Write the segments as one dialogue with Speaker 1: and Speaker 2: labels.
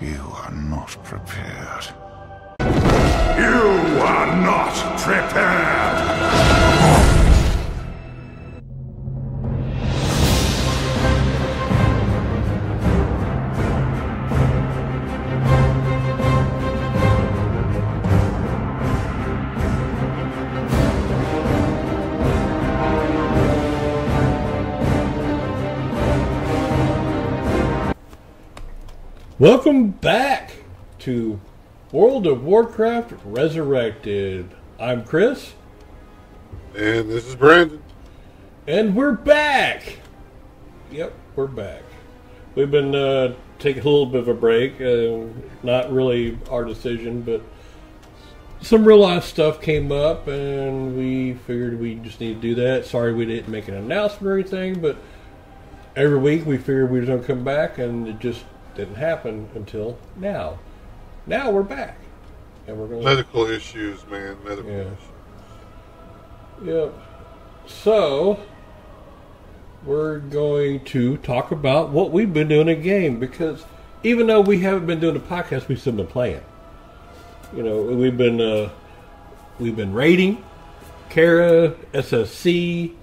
Speaker 1: You are not prepared.
Speaker 2: You are not prepared!
Speaker 3: Welcome back to World of Warcraft Resurrected. I'm Chris.
Speaker 4: And this is Brandon.
Speaker 3: And we're back. Yep, we're back. We've been taking a little bit of a break. Not really our decision, but some real life stuff came up, and we figured we just need to do that. Sorry we didn't make an announcement or anything, but every week we figured we were going to come back, and it just didn't happen until now. Now we're back, and we're going to
Speaker 4: medical issues, man. Medical issues.
Speaker 3: Yep. So we're going to talk about what we've been doing in game, because even though we haven't been doing the podcast, we've still been playing. You know, we've been raiding Kara, SSC.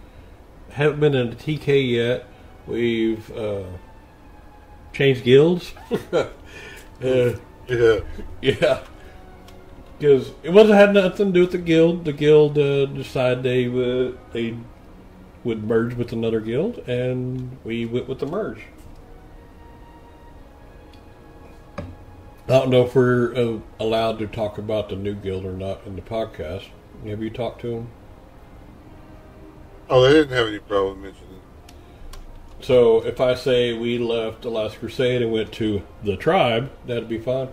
Speaker 3: Haven't been in the TK yet. We've changed guilds.
Speaker 4: Yeah.
Speaker 3: Yeah. Because it wasn't had nothing to do with the guild. The guild decided they would merge with another guild, and we went with the merge. I don't know if we're allowed to talk about the new guild or not in the podcast. Have you talked to them?
Speaker 4: Oh, they didn't have any problem mentioning it.
Speaker 3: So if I say we left the Last Crusade and went to the tribe, that'd be fine?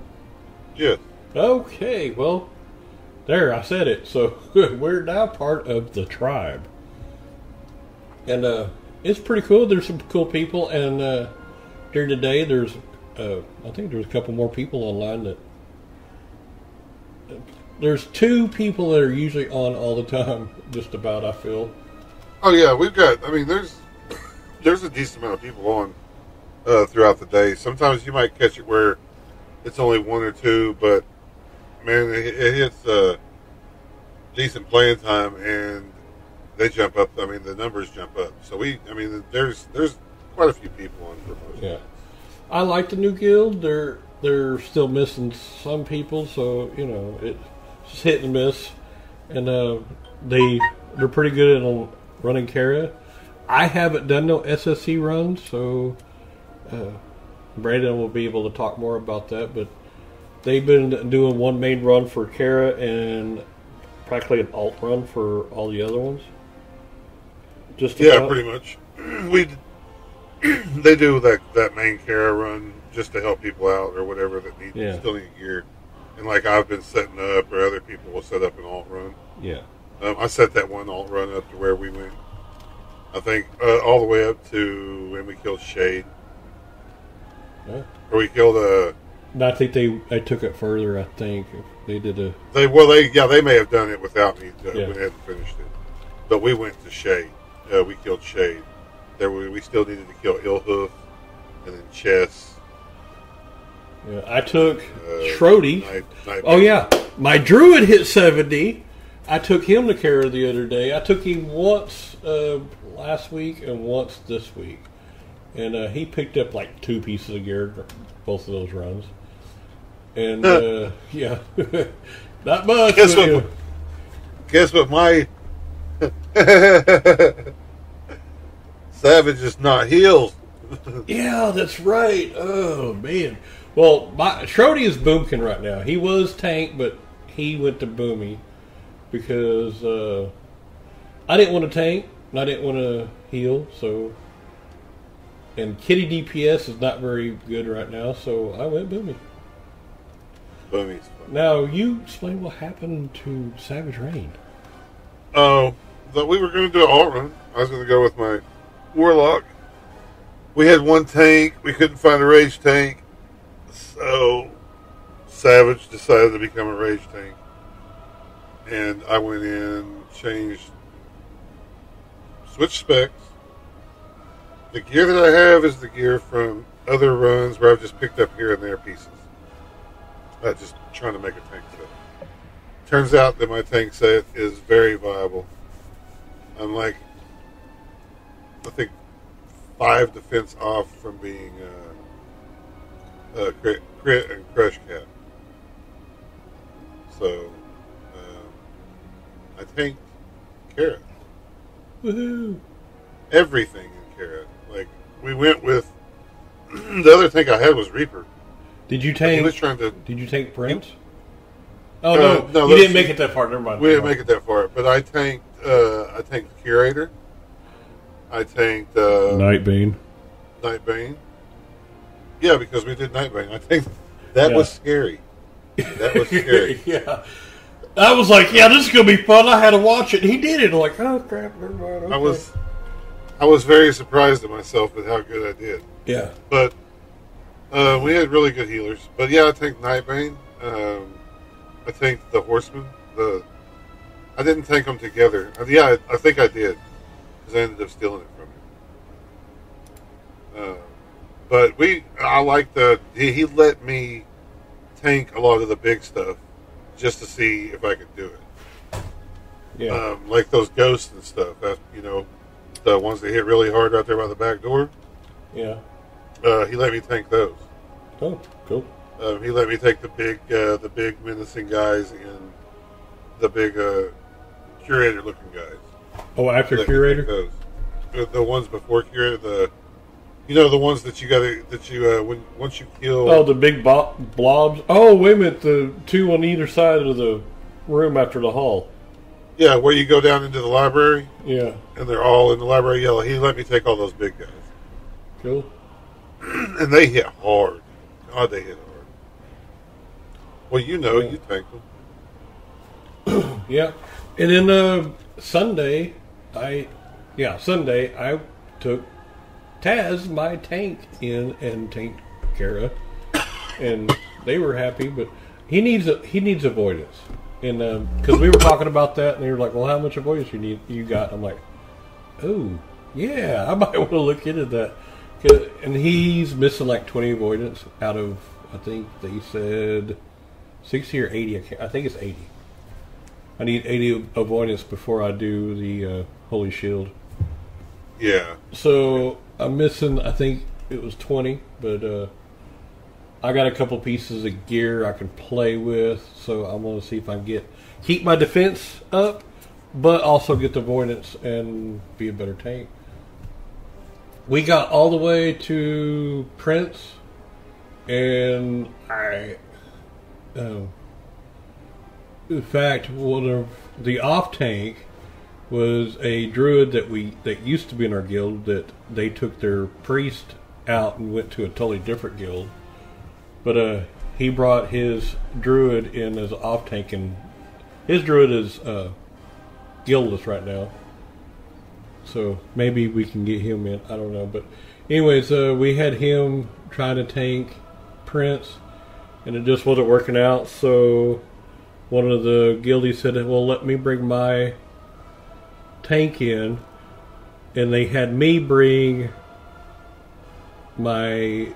Speaker 4: Yes.
Speaker 3: Okay, well, there, I said it. So we're now part of the tribe. And it's pretty cool. There's some cool people. And during the day, there's, I think there's a couple more people online that... There's two people that are usually on all the time, just about, I feel.
Speaker 4: Oh, yeah, we've got, I mean, there's a decent amount of people on throughout the day. Sometimes you might catch it where it's only one or two, but man, it hits decent playing time, and they jump up. I mean, the numbers jump up. So there's quite a few people on for most.
Speaker 3: Yeah, I like the new guild. They're still missing some people, so you know it's hit and miss, and they're pretty good at running Kara. I haven't done no SSC runs, so Brandon will be able to talk more about that. But they've been doing one main run for Kara and practically an alt run for all the other ones.
Speaker 4: Pretty much. They do that main Kara run just to help people out or whatever that still need gear. And like I've been setting up, or other people will set up an alt run.
Speaker 3: Yeah.
Speaker 4: I set that one alt run up to where we went. I think all the way up to when we killed Shade.
Speaker 3: Yeah.
Speaker 4: Or we killed
Speaker 3: I think they took it further. I think they did a.
Speaker 4: They may have done it without me. When they hadn't finished it, but we went to Shade. We killed Shade. We still needed to kill Illhoof, and then Chess.
Speaker 3: Yeah, I took Shrody.
Speaker 4: Yeah,
Speaker 3: My druid hit 70. I took him to Kara the other day. I took him once last week and once this week. And he picked up like 2 pieces of gear, both of those runs. And, yeah, not much.
Speaker 4: Guess what my Savage is not healed.
Speaker 3: Yeah, that's right. Oh, man. Well, Shrody is Boomkin right now. He was tank, but he went to Boomy because I didn't want to tank and I didn't want to heal. So, and Kitty DPS is not very good right now, so I went Boomy.
Speaker 4: Boomy's fun.
Speaker 3: Now, you explain what happened to Savage Rain.
Speaker 4: Oh, that we were going to do an alt run. I was going to go with my Warlock. We had one tank. We couldn't find a rage tank. So Savage decided to become a rage tank. And I went in, switched specs. The gear that I have is the gear from other runs where I've just picked up here and there pieces. Just trying to make a tank set. Turns out that my tank set is very viable. I'm like, I think 5 defense off from being crit and crush cap. So I tanked Carrot.
Speaker 3: Woohoo!
Speaker 4: Everything in Carrot. Like, we went with the other tank I had was Reaper.
Speaker 3: Did you tank?
Speaker 4: He was trying to.
Speaker 3: Did you tank Prince? Oh no, you didn't make it that far. Never mind.
Speaker 4: We didn't make it that far, but I tanked. I tanked Curator. I tanked
Speaker 3: Nightbane.
Speaker 4: Nightbane. Yeah, because we did Nightbane. I think that was scary. That was scary.
Speaker 3: Yeah. I was like, yeah, this is gonna be fun. I had to watch it. He did it. I'm like, oh crap, never mind. Okay.
Speaker 4: I was very surprised at myself with how good I did.
Speaker 3: Yeah.
Speaker 4: But we had really good healers. But yeah, I tanked Nightbane. I tanked the Horseman. I didn't tank them together. Yeah, I think I did, because I ended up stealing it from him. But I like he let me tank a lot of the big stuff just to see if I could do it.
Speaker 3: Yeah.
Speaker 4: Like those ghosts and stuff. The ones that hit really hard right there by the back door.
Speaker 3: Yeah.
Speaker 4: He let me tank those.
Speaker 3: Oh, cool.
Speaker 4: He let me take the big menacing guys and the big curator looking guys.
Speaker 3: Oh, after curator?
Speaker 4: The ones before curator, the ones that once you kill.
Speaker 3: Oh, the big blobs. Oh, wait a minute, the 2 on either side of the room after the hall.
Speaker 4: Yeah, where you go down into the library.
Speaker 3: Yeah.
Speaker 4: And they're all in the library yellow. He let me take all those big guys.
Speaker 3: Cool.
Speaker 4: And they hit hard. God, they hit hard. Well, you tanked them.
Speaker 3: Yeah. And then Sunday, I took Taz, my tank, in and tanked Kara. And they were happy, but he needs avoidance. And because we were talking about that, and they were like, well, how much avoidance you got? I'm like, oh, yeah, I might want to look into that. And he's missing like 20 avoidance out of, I think they said 60 or 80. I think it's 80. I need 80 avoidance before I do the Holy Shield.
Speaker 4: Yeah.
Speaker 3: So I'm missing, I think it was 20, but I got a couple pieces of gear I can play with, so I'm going to see if I can keep my defense up, but also get the avoidance and be a better tank. We got all the way to Prince, and in fact, one of the off tank was a druid that used to be in our guild, that they took their priest out and went to a totally different guild. But he brought his druid in as off tank, and his druid is guildless right now. So maybe we can get him in. I don't know. But anyways, we had him trying to tank Prince, and it just wasn't working out. So one of the guildies said, well, let me bring my tank in. And they had me bring my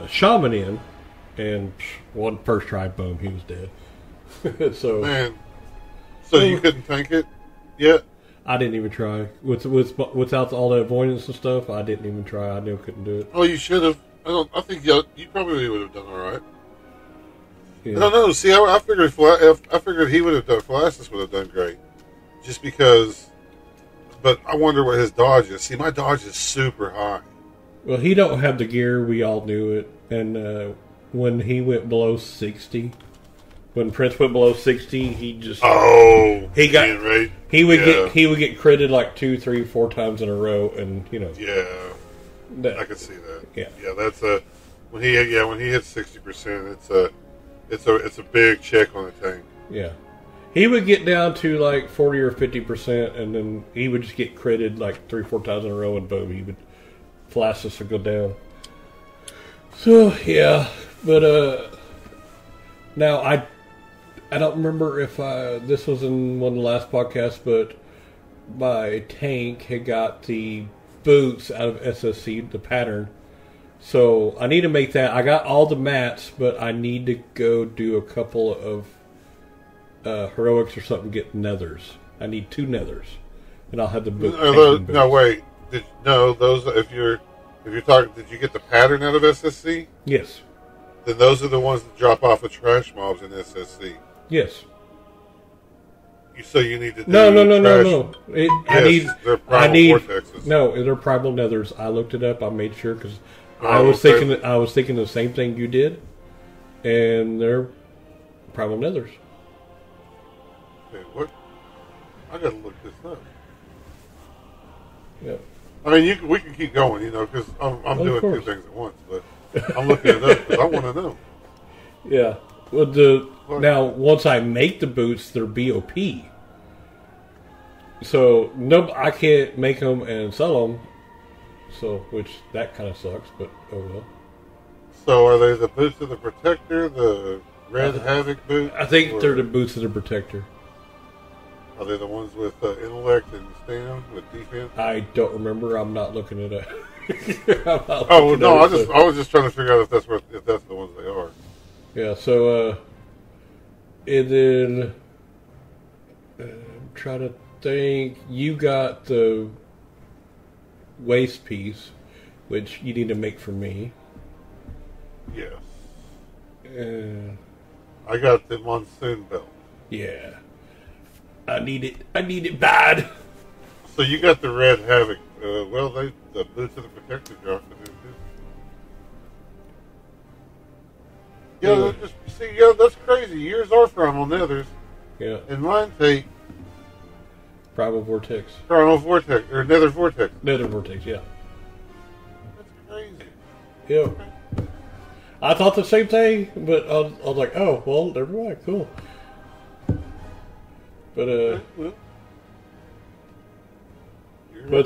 Speaker 3: shaman in. And one first try, boom, he was dead. So
Speaker 4: you couldn't tank it yet?
Speaker 3: I didn't even try. Without all that avoidance and stuff, I didn't even try. I knew I couldn't do it.
Speaker 4: Oh, you should have. I think you probably would have done all right. Yeah. I don't know. See, I figured he would have done. Phalastus would have done great, just because. But I wonder what his dodge is. See, my dodge is super high.
Speaker 3: Well, he don't have the gear. We all knew it. And when he went below 60, when Prince went below 60, he just he would get critted like 2, 3, 4 times in a row, and
Speaker 4: I could see that.
Speaker 3: Yeah,
Speaker 4: that's when he hits 60%, it's a big check on the tank.
Speaker 3: Yeah, he would get down to like 40 or 50%, and then he would just get critted like 3, 4 times in a row, and boom, he would Phalastus would go down. So yeah, but now I don't remember if this was in one of the last podcasts, but my tank had got the boots out of SSC, the pattern, So I need to make that. I got all the mats, but I need to go do a couple of heroics or something. Get nethers. I need 2 nethers, and I'll have the boot.
Speaker 4: No, wait. Those if you're talking, did you get the pattern out of SSC?
Speaker 3: Yes.
Speaker 4: Then those are the ones that drop off of trash mobs in SSC.
Speaker 3: Yes.
Speaker 4: So you need to do
Speaker 3: no.
Speaker 4: They're primal vortexes.
Speaker 3: No, they're primal nethers. I looked it up. I made sure because I was thinking the same thing you did, and they're primal nethers.
Speaker 4: Okay, what? I gotta look this up.
Speaker 3: Yeah.
Speaker 4: I mean, we can keep going, because I'm doing 2 things at once, but I'm looking it up because I want to know.
Speaker 3: Yeah. Well, now once I make the boots, they're BOP. So I can't make them and sell them. So, which that kind of sucks, but oh well.
Speaker 4: So, are they the boots of the Protector, the Red Havoc boots?
Speaker 3: I think they're the boots of the Protector.
Speaker 4: Are they the ones with intellect and stam with defense?
Speaker 3: I don't remember. I'm not looking it up.
Speaker 4: Oh no! I was just trying to figure out if that's the ones they are.
Speaker 3: Yeah. So, and then I'm trying to think. You got the waist piece, which you need to make for me.
Speaker 4: Yes. I got the monsoon belt.
Speaker 3: Yeah. I need it bad.
Speaker 4: So you got the Red Havoc. The boots of the Protector dropped in there too. Yeah, that's crazy. Yours are primal nethers.
Speaker 3: Yeah.
Speaker 4: And mine take
Speaker 3: Primal Vortex.
Speaker 4: Primal Vortex or Nether Vortex.
Speaker 3: Nether Vortex, yeah.
Speaker 4: That's crazy.
Speaker 3: Yeah. I thought the same thing, but I was like, oh, well, never mind, cool. But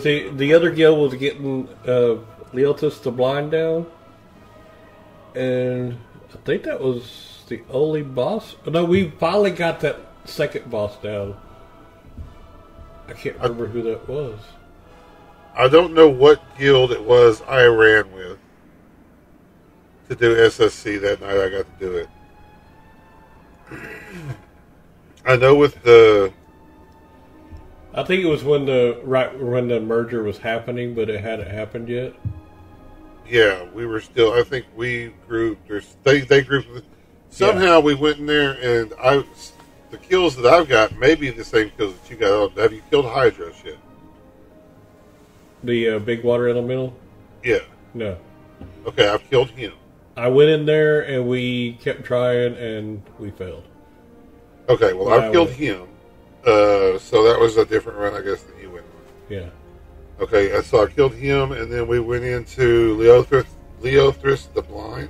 Speaker 3: the other guild was getting Leotis the Blind down, and I think that was the only boss. No, we finally got that second boss down. I can't remember who that was.
Speaker 4: I don't know what guild it was I ran with to do SSC that night. I got to do it. I know with
Speaker 3: I think it was when the merger was happening, but it hadn't happened yet.
Speaker 4: Yeah, we were still. I think we grouped. They grouped. Somehow we went in there, and the kills that I've got may be the same kills that you got. Have you killed Hydros yet?
Speaker 3: The big water elemental?
Speaker 4: Yeah.
Speaker 3: No.
Speaker 4: Okay, I've killed him.
Speaker 3: I went in there and we kept trying and we failed.
Speaker 4: Okay, well, I've killed him. So that was a different run, I guess, than you went on.
Speaker 3: Yeah.
Speaker 4: Okay, so I killed him, and then we went into Leothris the Blind.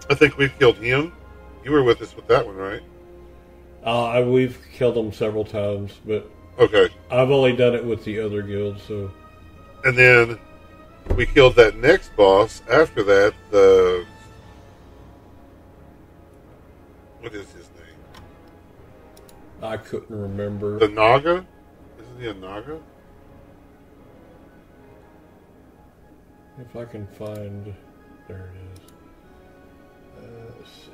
Speaker 4: I think we've killed him. You were with us with that one, right?
Speaker 3: We've killed him several times, but
Speaker 4: okay,
Speaker 3: I've only done it with the other guild, so.
Speaker 4: And then we killed that next boss. After that, what is his name?
Speaker 3: I couldn't remember.
Speaker 4: The Naga? Isn't he a Naga?
Speaker 3: If I can find... There it is. Let's see...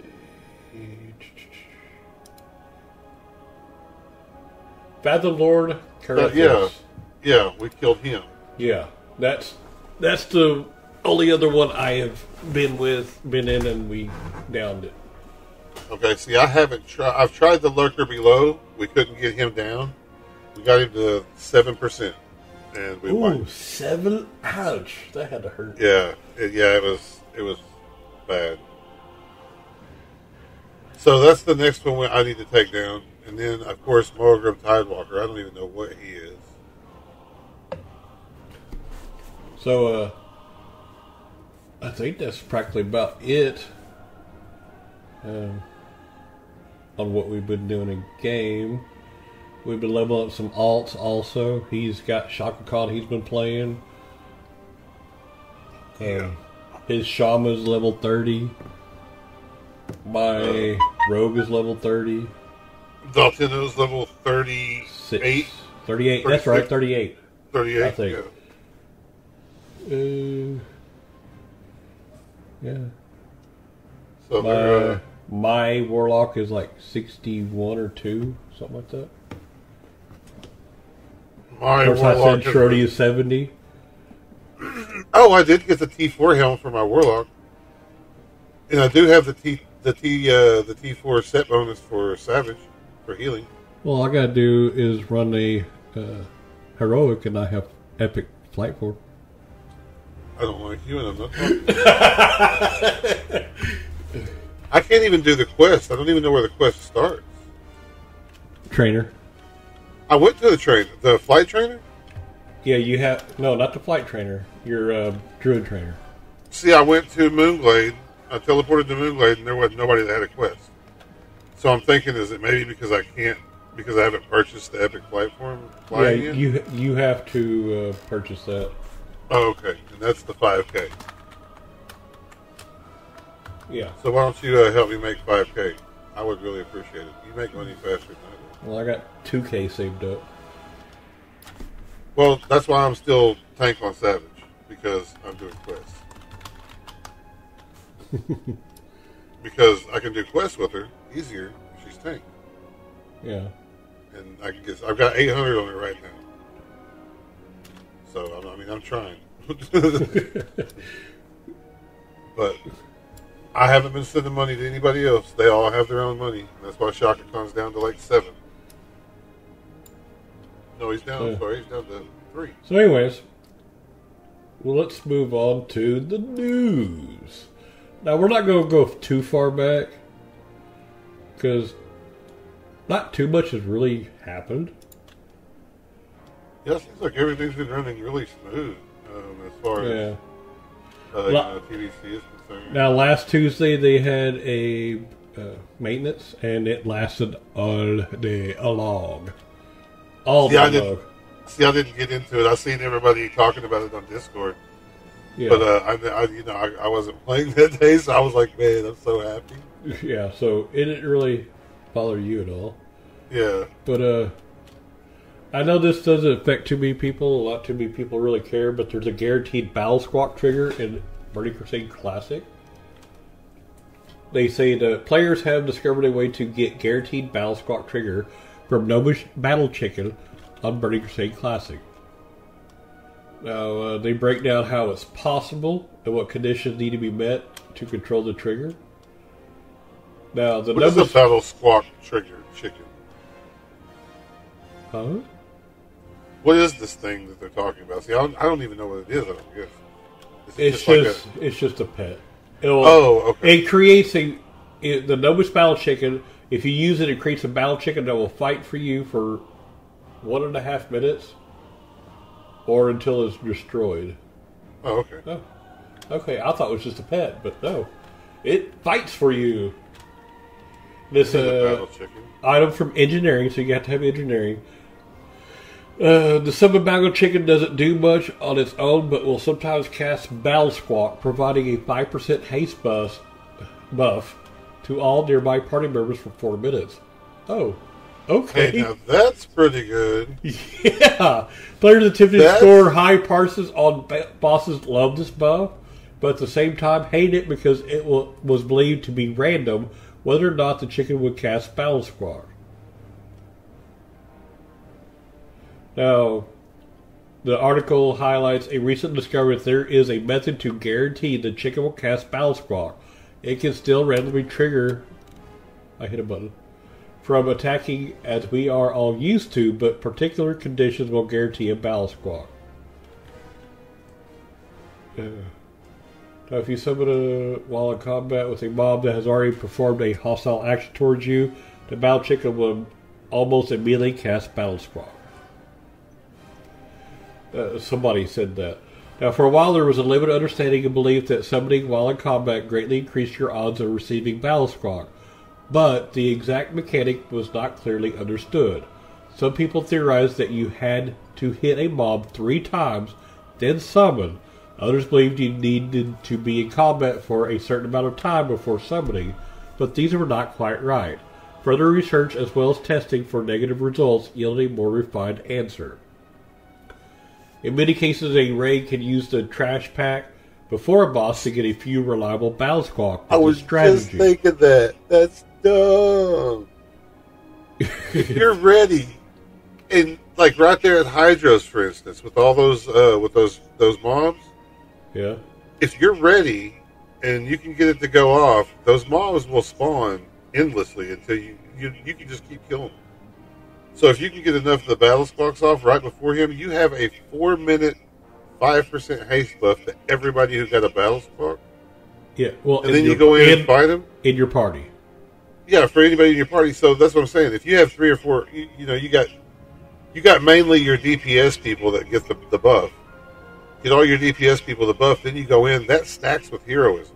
Speaker 3: Fathom Lord Carathos.
Speaker 4: Yeah, we killed him.
Speaker 3: Yeah, that's the only other one I have been in, and we downed it.
Speaker 4: Okay, see, I haven't tried. I've tried the lurker below. We couldn't get him down. We got him to 7%, and we won.
Speaker 3: 7? Ouch! That had to hurt.
Speaker 4: Yeah, it was bad. So that's the next one I need to take down, and then of course Morgrim Tidewalker. I don't even know what he is.
Speaker 3: So I think that's practically about it. On what we've been doing in game. We've been leveling up some alts also. He's got Shaka Khan he's been playing. His Shama's level 30. My Rogue is level 30.
Speaker 4: Daltino's level 38.
Speaker 3: 38, that's right, 38.
Speaker 4: 38,
Speaker 3: I think. Yeah.
Speaker 4: So
Speaker 3: my Warlock is like 61 or 2, something like that.
Speaker 4: my
Speaker 3: Of course, I
Speaker 4: Warlock
Speaker 3: said Shorty is 70.
Speaker 4: Oh, I did get the T4 helm for my Warlock, and I do have the T4 set bonus for Savage for healing.
Speaker 3: Well, all I gotta do is run a heroic, and I have epic flight for.
Speaker 4: I don't like you, and I'm not talking. I can't even do the quest. I don't even know where the quest starts.
Speaker 3: Trainer.
Speaker 4: I went to the flight trainer.
Speaker 3: Yeah, you have not the flight trainer. Your druid trainer.
Speaker 4: See, I went to Moonglade. I teleported to Moonglade, and there was nobody that had a quest. So I'm thinking, is it maybe because I haven't purchased the epic flight form?
Speaker 3: Yeah, you have to purchase that.
Speaker 4: Oh, okay, and that's the 5K.
Speaker 3: Yeah.
Speaker 4: So why don't you help me make 5K? I would really appreciate it. You make money faster than I do.
Speaker 3: Well, I got 2K saved up.
Speaker 4: Well, that's why I'm still tank on Savage, because I'm doing quests. Because I can do quests with her easier if she's tank.
Speaker 3: Yeah.
Speaker 4: And I've got 800 on it right now. So, I'm trying. But I haven't been sending money to anybody else. They all have their own money. And that's why Shaka Khan's down to like 7. No, he's down.
Speaker 3: Yeah.
Speaker 4: Sorry, he's down to 3.
Speaker 3: So, anyways, well, let's move on to the news. Now, we're not going to go too far back, because not too much has really happened.
Speaker 4: Yeah, it seems like everything's been running really smooth as far as TDC is concerned.
Speaker 3: Now, last Tuesday they had a maintenance, and it lasted all day long. All day long.
Speaker 4: I didn't get into it. I seen everybody talking about it on Discord.
Speaker 3: Yeah.
Speaker 4: But I wasn't playing that day, so I was like, man, I'm so happy.
Speaker 3: Yeah, so it didn't really bother you at all.
Speaker 4: Yeah.
Speaker 3: But I know this doesn't affect too many people. Not too many people really care, but there's a guaranteed battle squawk trigger in Burning Crusade Classic. They say the players have discovered a way to get guaranteed battle squawk trigger from Gnomish Battle Chicken on Burning Crusade Classic. Now, they break down how it's possible and what conditions need to be met to control the trigger. Now,
Speaker 4: what is a battle squawk trigger chicken?
Speaker 3: Huh?
Speaker 4: What is this thing that they're talking about? See, I don't even know what it is. I don't guess.
Speaker 3: It's just a pet.
Speaker 4: Okay.
Speaker 3: It creates the Gnomish Battle Chicken. If you use it, it creates a battle chicken that will fight for you for 1.5 minutes, or until it's destroyed.
Speaker 4: Oh, okay.
Speaker 3: Oh, okay. I thought it was just a pet, but no, it fights for you. This
Speaker 4: battle chicken
Speaker 3: item from engineering, so you have to have engineering. The summon battle chicken doesn't do much on its own, but will sometimes cast Battle Squawk, providing a 5% haste buff to all nearby party members for 4 minutes. Oh, okay.
Speaker 4: Hey, now that's pretty good.
Speaker 3: Yeah. Players attempting to score high parses on bosses love this buff, but at the same time hate it because it was believed to be random whether or not the chicken would cast Battle Squawk. Now, the article highlights a recent discovery that there is a method to guarantee the chicken will cast Battle Squawk. It can still randomly trigger, I hit a button, from attacking as we are all used to, but particular conditions will guarantee a Battle Squawk. Now, if you summon while in combat with a mob that has already performed a hostile action towards you, the Battle Chicken will almost immediately cast Battle Squawk. Somebody said that. Now, for a while there was a limited understanding and belief that summoning while in combat greatly increased your odds of receiving Battle Squawk, but the exact mechanic was not clearly understood. Some people theorized that you had to hit a mob 3 times, then summon. Others believed you needed to be in combat for a certain amount of time before summoning, but these were not quite right. Further research as well as testing for negative results yielded a more refined answer. In many cases, a raid can use the trash pack before a boss to get a few reliable battle squawk.
Speaker 4: I was just thinking that. That's dumb. If you're ready, and like right there at Hydros, for instance, with all those mobs.
Speaker 3: Yeah.
Speaker 4: If you're ready and you can get it to go off, those mobs will spawn endlessly until you can just keep killing them. So if you can get enough of the battle squawks off right before him, you have a 4-minute 5% haste buff to everybody who got a battle squawk.
Speaker 3: Yeah, well,
Speaker 4: and then you go in and fight them
Speaker 3: in your party.
Speaker 4: Yeah, for anybody in your party. So that's what I'm saying. If you have 3 or 4, you got mainly your DPS people that get the buff. Get all your DPS people the buff, then you go in. That stacks with heroism.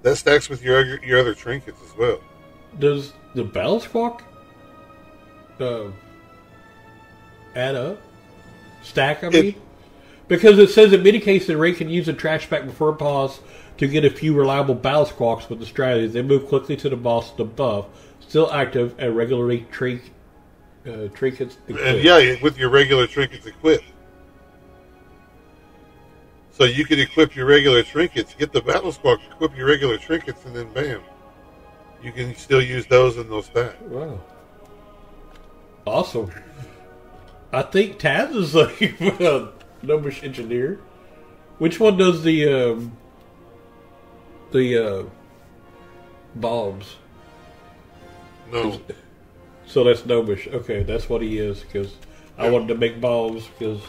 Speaker 4: That stacks with your other trinkets as well.
Speaker 3: Does the battle squawk add up? Stack, I mean? Because it says in many cases, the raid can use a trash pack before a boss to get a few reliable battle squawks with the strategy. They move quickly to the boss. The buff, still active, and regularly trinkets equipped.
Speaker 4: And yeah, with your regular trinkets equipped. So you can equip your regular trinkets, get the battle squawk, equip your regular trinkets, and then bam. You can still use those in those stacks.
Speaker 3: Wow. Awesome. I think Taz is like a numbers engineer. Which one does the bombs?
Speaker 4: No.
Speaker 3: So that's Gnomish. Okay, that's what he is. Because I wanted to make bombs. Because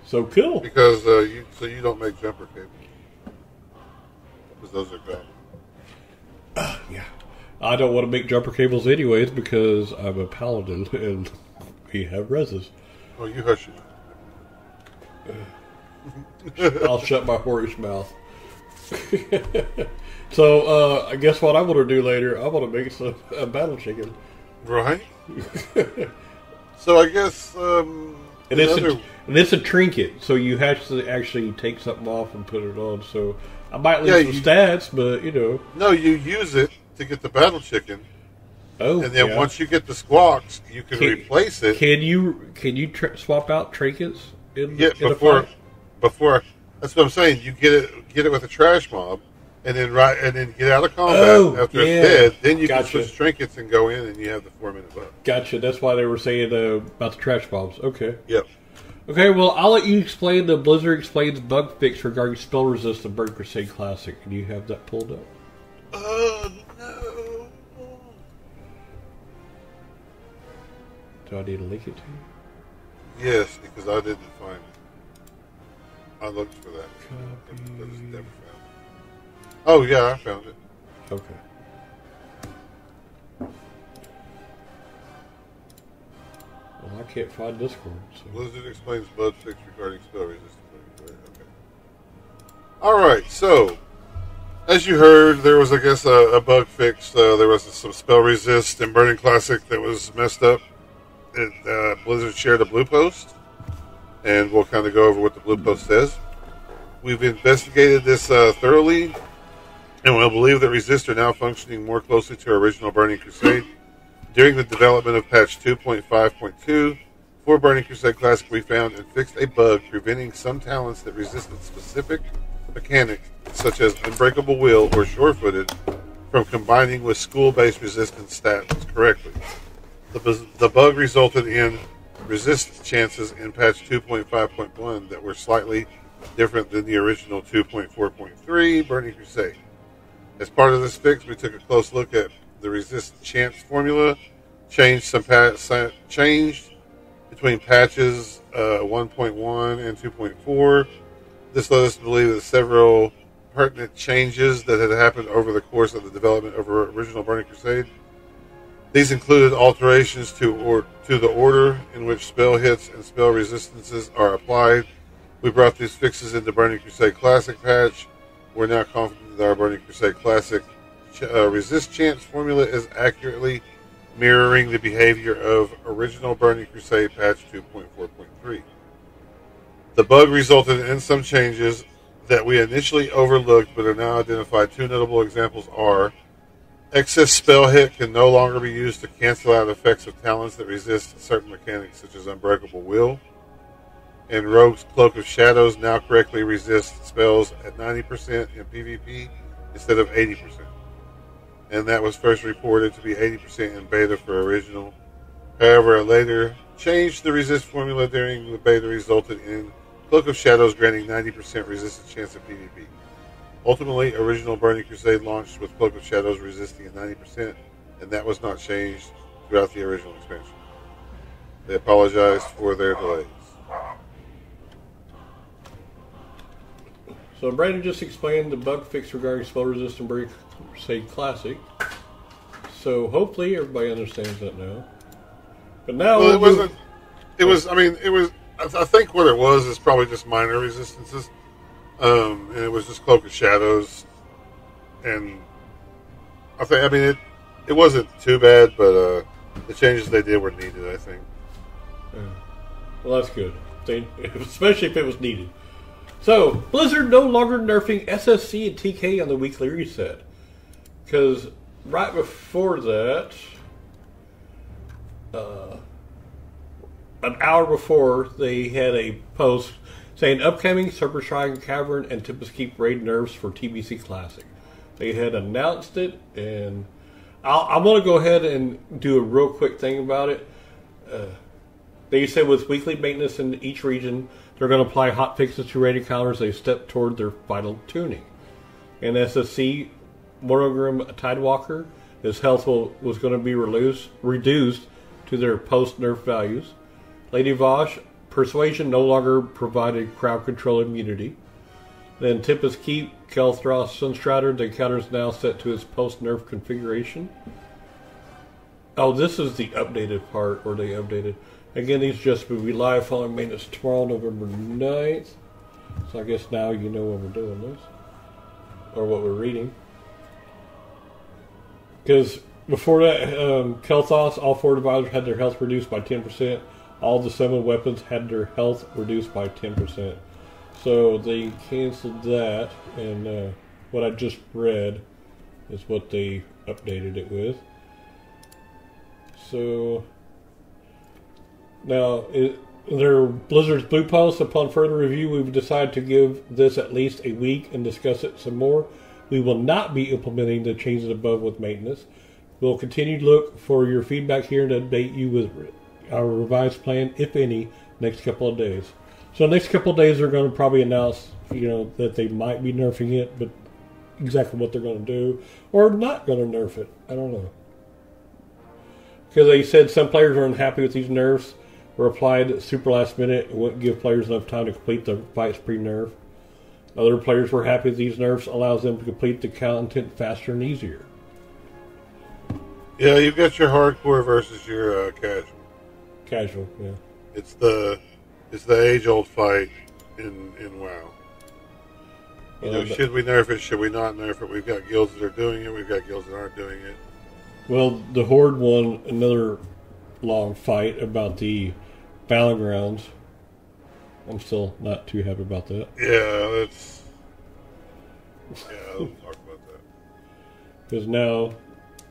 Speaker 3: so cool.
Speaker 4: Because you don't make jumper cables. Because those are gone.
Speaker 3: Yeah. I don't want to make jumper cables anyways because I'm a paladin and we have reses.
Speaker 4: Oh, you hush
Speaker 3: it. I'll shut my whorish mouth. So, I guess what I want to do later, I want to make a battle chicken.
Speaker 4: Right. So I guess
Speaker 3: and it's a trinket, so you have to actually take something off and put it on. So I might lose some stats, but
Speaker 4: No, you use it to get the battle chicken.
Speaker 3: Oh,
Speaker 4: and then once you get the squawks, you can replace it.
Speaker 3: Can you swap out trinkets in
Speaker 4: before that's what I'm saying. You get it with a trash mob, and then get out of combat after it's dead. Then you can switch trinkets and go in, and you have the 4-minute buff.
Speaker 3: Gotcha. That's why they were saying about the trash bombs. Okay.
Speaker 4: Yep.
Speaker 3: Okay, well, I'll let you explain the Blizzard Explains bug fix regarding spell resist in Burning Crusade Classic. Do you have that pulled up?
Speaker 4: No.
Speaker 3: Do I need to link it to you?
Speaker 4: Yes, because I didn't find it. I looked for that. But never found it. Oh, yeah, I found it.
Speaker 3: Okay. Well, I can't find Discord. So.
Speaker 4: Blizzard Explains bug fix regarding spell resistance. Okay. Alright, so, as you heard, there was, I guess, a bug fix. There was some spell resist in Burning Classic that was messed up. Blizzard shared a blue post, and we'll kind of go over what the blue post says. We've investigated this thoroughly, and we believe that resists are now functioning more closely to original Burning Crusade. During the development of patch 2.5.2 for Burning Crusade Classic, we found and fixed a bug preventing some talents that resisted specific mechanics, such as Unbreakable Will or Sure-Footed, from combining with school-based resistance stats correctly. The bug resulted in resistance chances in patch 2.5.1 that were slightly different than the original 2.4.3 Burning Crusade. As part of this fix, we took a close look at the resistance chance formula, changed between patches 1.1 and 2.4. This led us to believe that several pertinent changes that had happened over the course of the development of original Burning Crusade. These included alterations to the order in which spell hits and spell resistances are applied. We brought these fixes into Burning Crusade Classic patch. We're now confident that our Burning Crusade Classic resist chance formula is accurately mirroring the behavior of original Burning Crusade patch 2.4.3. The bug resulted in some changes that we initially overlooked but are now identified. Two notable examples are: excess spell hit can no longer be used to cancel out effects of talents that resist certain mechanics, such as Unbreakable Will. And Rogue's Cloak of Shadows now correctly resists spells at 90% in PvP instead of 80%. And that was first reported to be 80% in beta for original. However, a later change to the resist formula during the beta resulted in Cloak of Shadows granting 90% resistance chance in PvP. Ultimately, original Burning Crusade launched with Cloak of Shadows resisting at 90%, and that was not changed throughout the original expansion. They apologized for their delays.
Speaker 3: So Brandon just explained the bug fix regarding spell resist in Burning Crusade Classic. So hopefully everybody understands that now. But now...
Speaker 4: Well, it wasn't... It was... I mean, it was... I think what it was is probably just minor resistances. And it was just Cloak of Shadows. And... I mean, it wasn't too bad, but the changes they did were needed, I think.
Speaker 3: Yeah. Well, that's good. Especially if it was needed. So, Blizzard no longer nerfing SSC and TK on the weekly reset. Because right before that, an hour before, they had a post saying upcoming Serpent Shrine Cavern and Tempest Keep raid nerfs for TBC Classic. They had announced it, and I'm going to go ahead and do a real quick thing about it. They said with weekly maintenance in each region, they're going to apply hot fixes to raid encounters. They step toward their final tuning. In SSC, Monogrim Tidewalker, his health was going to be reduced to their post-nerf values. Lady Vosh, Persuasion no longer provided crowd control immunity. Then Tempest Keep, Kelthros Sunstrider, the encounter is now set to its post-nerf configuration. Oh, this is the updated part, or they updated. Again, these just will be live following maintenance tomorrow, November 9th. So I guess now you know when we're doing this. Or what we're reading. Because before that, Kelthos, all 4 dividers had their health reduced by 10%. All the 7 weapons had their health reduced by 10%. So they canceled that, and what I just read is what they updated it with. So... Now, their Blizzard's Blue Post, upon further review, we've decided to give this at least a week and discuss it some more. We will not be implementing the changes above with maintenance. We'll continue to look for your feedback here and update you with our revised plan, if any, next couple of days. So next couple of days they're going to probably announce, that they might be nerfing it, but exactly what they're going to do, or not going to nerf it. I don't know. Because they said some players are unhappy with these nerfs. Were applied super last minute and wouldn't give players enough time to complete the fights pre-nerf. Other players were happy these nerfs allows them to complete the content faster and easier.
Speaker 4: Yeah, you've got your hardcore versus your casual.
Speaker 3: Casual, yeah.
Speaker 4: It's the age-old fight in WoW. Should we nerf it? Should we not nerf it? We've got guilds that are doing it. We've got guilds that aren't doing it.
Speaker 3: Well, the Horde won another long fight about the Battlegrounds. I'm still not too happy about that.
Speaker 4: Yeah, we'll talk about that.
Speaker 3: Because now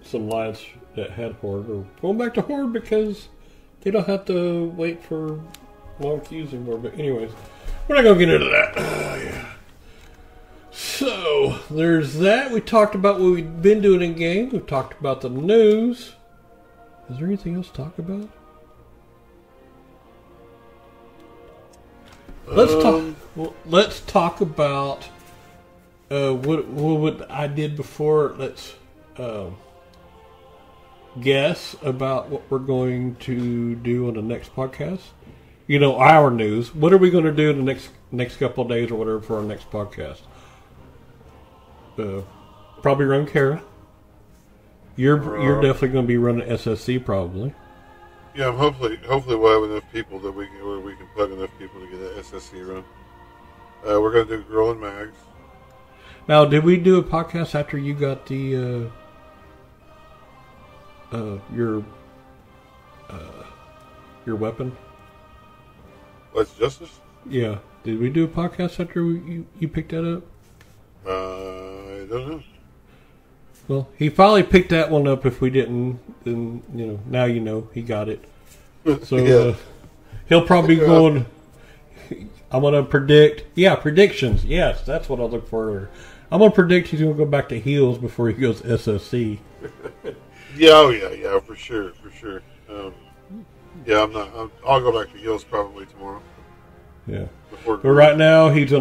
Speaker 3: some alliance that had Horde are going back to Horde because they don't have to wait for long queues anymore. But anyways, we're not going to get into that. Yeah. So, there's that. We talked about what we've been doing in game. We've talked about the news. Is there anything else to talk about? Let's talk about what I did before. Let's guess about what we're going to do on the next podcast. Our news. What are we going to do in the next couple of days or whatever for our next podcast? Probably run Kara. You're definitely going to be running SSC probably.
Speaker 4: Yeah, hopefully we'll have enough people that we can plug enough people to get an SSC run. We're going to do Growing Mags.
Speaker 3: Now, did we do a podcast after you got the your weapon?
Speaker 4: What's Justice?
Speaker 3: Yeah. Did we do a podcast after you picked that up?
Speaker 4: I don't know.
Speaker 3: Well, he finally picked that one up. If we didn't, then, now he got it. So
Speaker 4: Yeah.
Speaker 3: he'll probably be going... I'm going to predict... Yeah, predictions. Yes, that's what I look for earlier. I'm going to predict he's going to go back to heels before he goes SOC.
Speaker 4: Yeah, for sure. I'll go back to heels probably tomorrow.
Speaker 3: Yeah. But right now, he's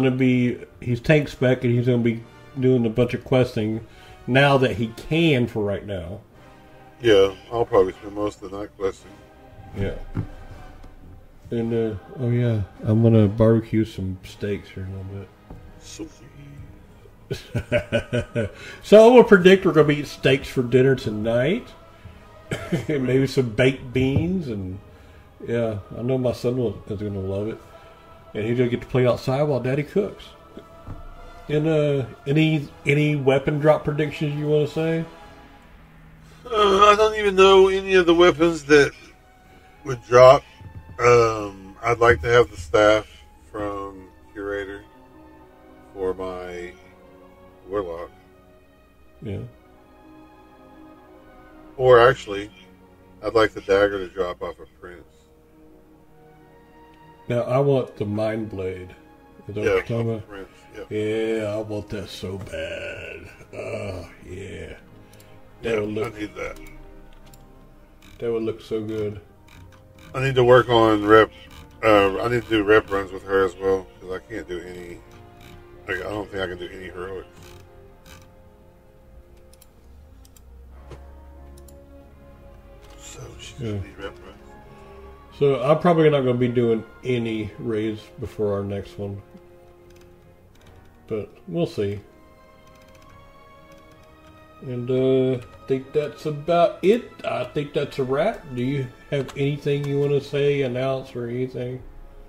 Speaker 3: tank spec, and he's going to be doing a bunch of questing now that he can for right now.
Speaker 4: Yeah, I'll probably spend most of the night questing.
Speaker 3: Yeah. And, I'm going to barbecue some steaks here in a little bit.
Speaker 4: Sweet.
Speaker 3: So I'm going to predict we're going to eat steaks for dinner tonight. Maybe some baked beans. And, yeah, I know my son is going to love it. And he's going to get to play outside while Daddy cooks. And, any weapon drop predictions you want to say?
Speaker 4: I don't even know any of the weapons that would drop. I'd like to have the staff from Curator for my Warlock.
Speaker 3: Yeah.
Speaker 4: Or actually, I'd like the dagger to drop off of Prince.
Speaker 3: Now, I want the Mind Blade. Is that what you're talking about?
Speaker 4: Prince.
Speaker 3: Yeah, I want that so bad. Oh, yeah. I
Speaker 4: need that.
Speaker 3: That would look so good.
Speaker 4: I need to work on rep. I need to do rep runs with her as well because I can't do any. I don't think I can do any heroics. So she's gonna need rep runs.
Speaker 3: So I'm probably not going to be doing any raids before our next one, but we'll see. And I think that's about it. I think that's a wrap. Do you have anything you want to say, announce, or anything?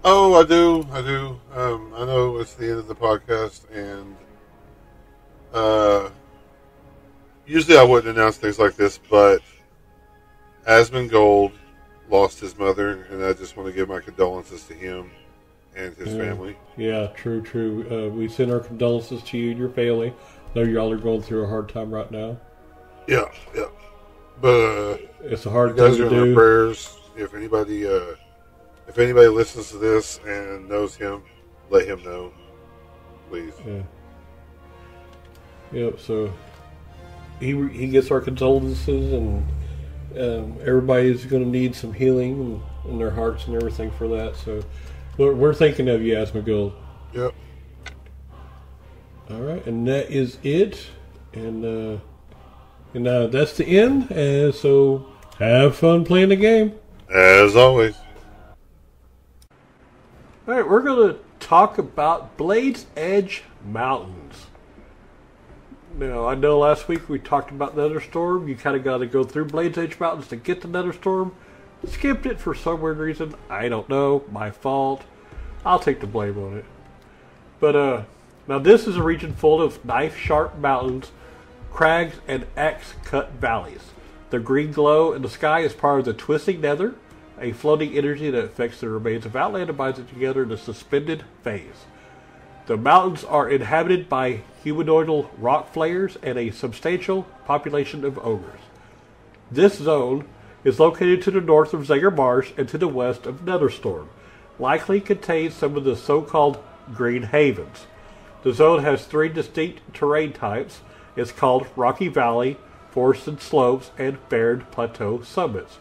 Speaker 4: Oh, I do. I know it's the end of the podcast, and usually I wouldn't announce things like this, but Asmongold lost his mother, and I just want to give my condolences to him and his family. Yeah,
Speaker 3: true. We send our condolences to you and your family. I know y'all are going through a hard time right now.
Speaker 4: Yeah. But
Speaker 3: it's a hard thing to do.
Speaker 4: Our prayers. If anybody listens to this and knows him, let him know, please.
Speaker 3: Yeah. Yep. So he gets our condolences, and everybody's going to need some healing in their hearts and everything for that. So we're thinking of you, Asmongold.
Speaker 4: Yep.
Speaker 3: All right, and that is it, and that's the end. And so have fun playing the game,
Speaker 4: as always.
Speaker 3: All right, we're going to talk about Blade's Edge Mountains. Now, I know last week we talked about Netherstorm. You kind of got to go through Blade's Edge Mountains to get to Netherstorm. Skipped it for some weird reason. I don't know. My fault. I'll take the blame on it. But, now this is a region full of knife-sharp mountains, crags, and axe-cut valleys. The green glow in the sky is part of the twisting nether, a floating energy that affects the remains of Outland and binds it together in a suspended phase. The mountains are inhabited by humanoidal rock flayers and a substantial population of ogres. This zone is located to the north of Zager Marsh and to the west of Netherstorm, likely contains some of the so-called Green Havens. The zone has 3 distinct terrain types. It's called Rocky Valley, Forested Slopes, and Barren Plateau Summits.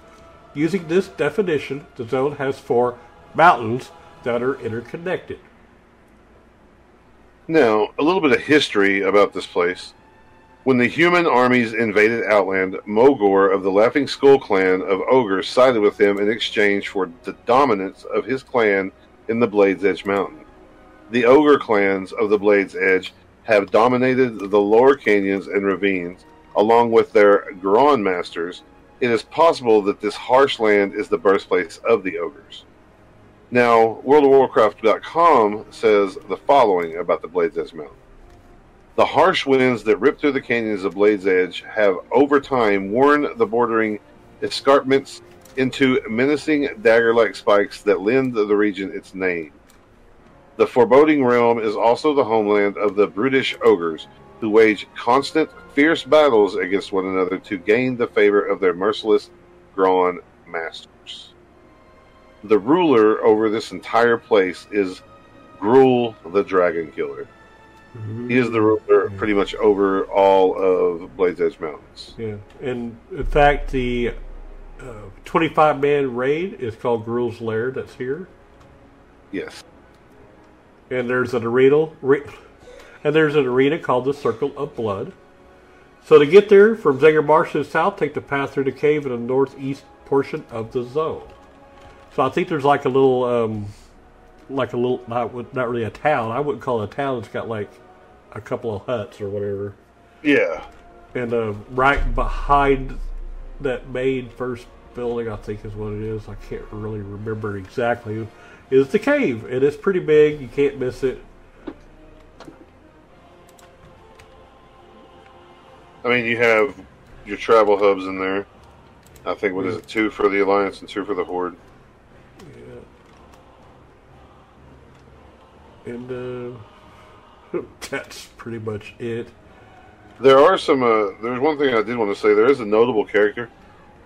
Speaker 3: Using this definition, the zone has 4 mountains that are interconnected.
Speaker 5: Now, a little bit of history about this place. When the human armies invaded Outland, Mogor of the Laughing Skull clan of ogres sided with them in exchange for the dominance of his clan in the Blade's Edge Mountain. The ogre clans of the Blade's Edge have dominated the lower canyons and ravines, along with their Goron masters. It is possible that this harsh land is the birthplace of the ogres. Now, WorldOfWarcraft.com says the following about the Blade's Edge Mountain. The harsh winds that rip through the canyons of Blade's Edge have over time worn the bordering escarpments into menacing dagger-like spikes that lend the region its name. The foreboding realm is also the homeland of the brutish ogres, who wage constant, fierce battles against one another to gain the favor of their merciless Goron masters. The ruler over this entire place is Gruul the Dragon Killer. He is the ruler pretty much over all of Blades Edge Mountains.
Speaker 3: Yeah, and in fact, the 25-man raid is called Gruul's Lair. That's here.
Speaker 5: Yes.
Speaker 3: And there's an arena called the Circle of Blood. So to get there from Zanger Marsh to the south, take the path through the cave in the northeast portion of the zone. So I think there's like a little, not really a town. I wouldn't call it a town. It's got like a couple of huts or whatever.
Speaker 5: Yeah.
Speaker 3: And right behind that main first building, I think is what it is. I can't really remember exactly. Is the cave, and it's pretty big. You can't miss it.
Speaker 5: I mean, you have your travel hubs in there. I think, what is it, 2 for the Alliance and 2 for the Horde.
Speaker 3: Yeah. And that's pretty much it.
Speaker 5: There are some, there's one thing I did want to say. There is a notable character.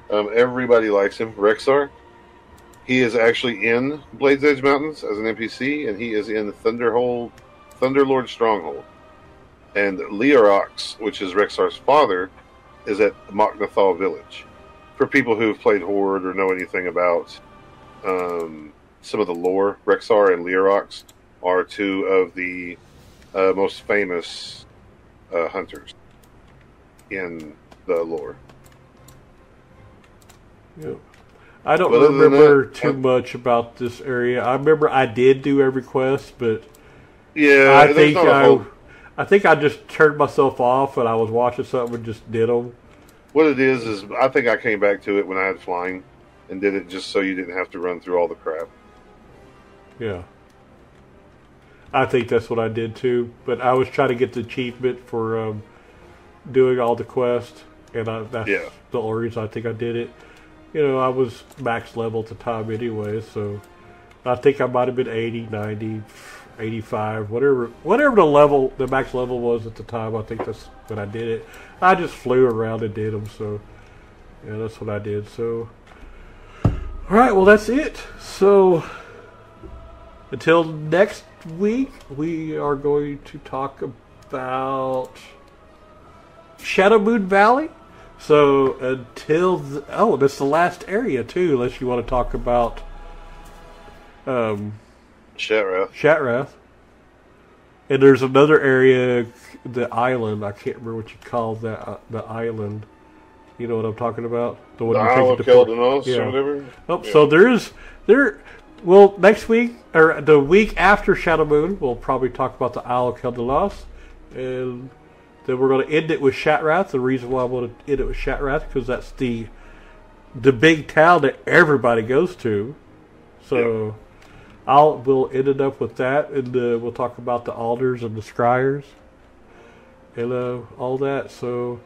Speaker 5: Everybody likes him, Rexar. He is actually in Blades Edge Mountains as an NPC, and he is in Thunderlord Stronghold. And Leorox, which is Rexar's father, is at Moknathal Village. For people who've played Horde or know anything about some of the lore, Rexar and Leorox are 2 of the most famous hunters in the lore.
Speaker 3: Yep. I don't remember too much about this area. I remember I did do every quest, but
Speaker 5: yeah,
Speaker 3: I think I just turned myself off and I was watching something and just did them.
Speaker 5: What it is I think I came back to it when I had flying and did it just so you didn't have to run through all the crap.
Speaker 3: Yeah. I think that's what I did too. But I was trying to get the achievement for doing all the quests, and that's the only reason I think I did it. You know, I was max level at the time anyway, so I think I might have been 80, 90, 85, whatever the max level was at the time. I think that's when I did it. I just flew around and did them, so yeah, that's what I did. So, all right, well, that's it. So, until next week, we are going to talk about Shadow Moon Valley. So until that's the last area too, unless you want to talk about Shatrath. And there's another area, the island. I can't remember what you call that. The island. You know what I'm talking about? The one
Speaker 5: Isle of Keldanos or whatever.
Speaker 3: Oh, yeah. So there. Well, next week or the week after Shadow Moon, we'll probably talk about the Isle of Keldanos, and then we're going to end it with Shatrath. The reason why I want to end it with Shatrath because that's the big town that everybody goes to. So we'll end it up with that, and we'll talk about the alders and the scryers and all that. So,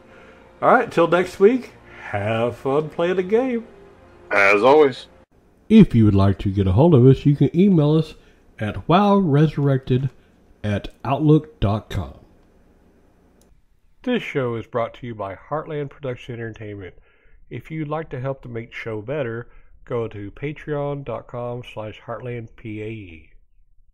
Speaker 3: all right, until next week, have fun playing the game.
Speaker 5: As always.
Speaker 3: If you would like to get a hold of us, you can email us at wowresurrected@outlook.com. This show is brought to you by Heartland Production Entertainment. If you'd like to help to make the show better, go to patreon.com/heartlandpae.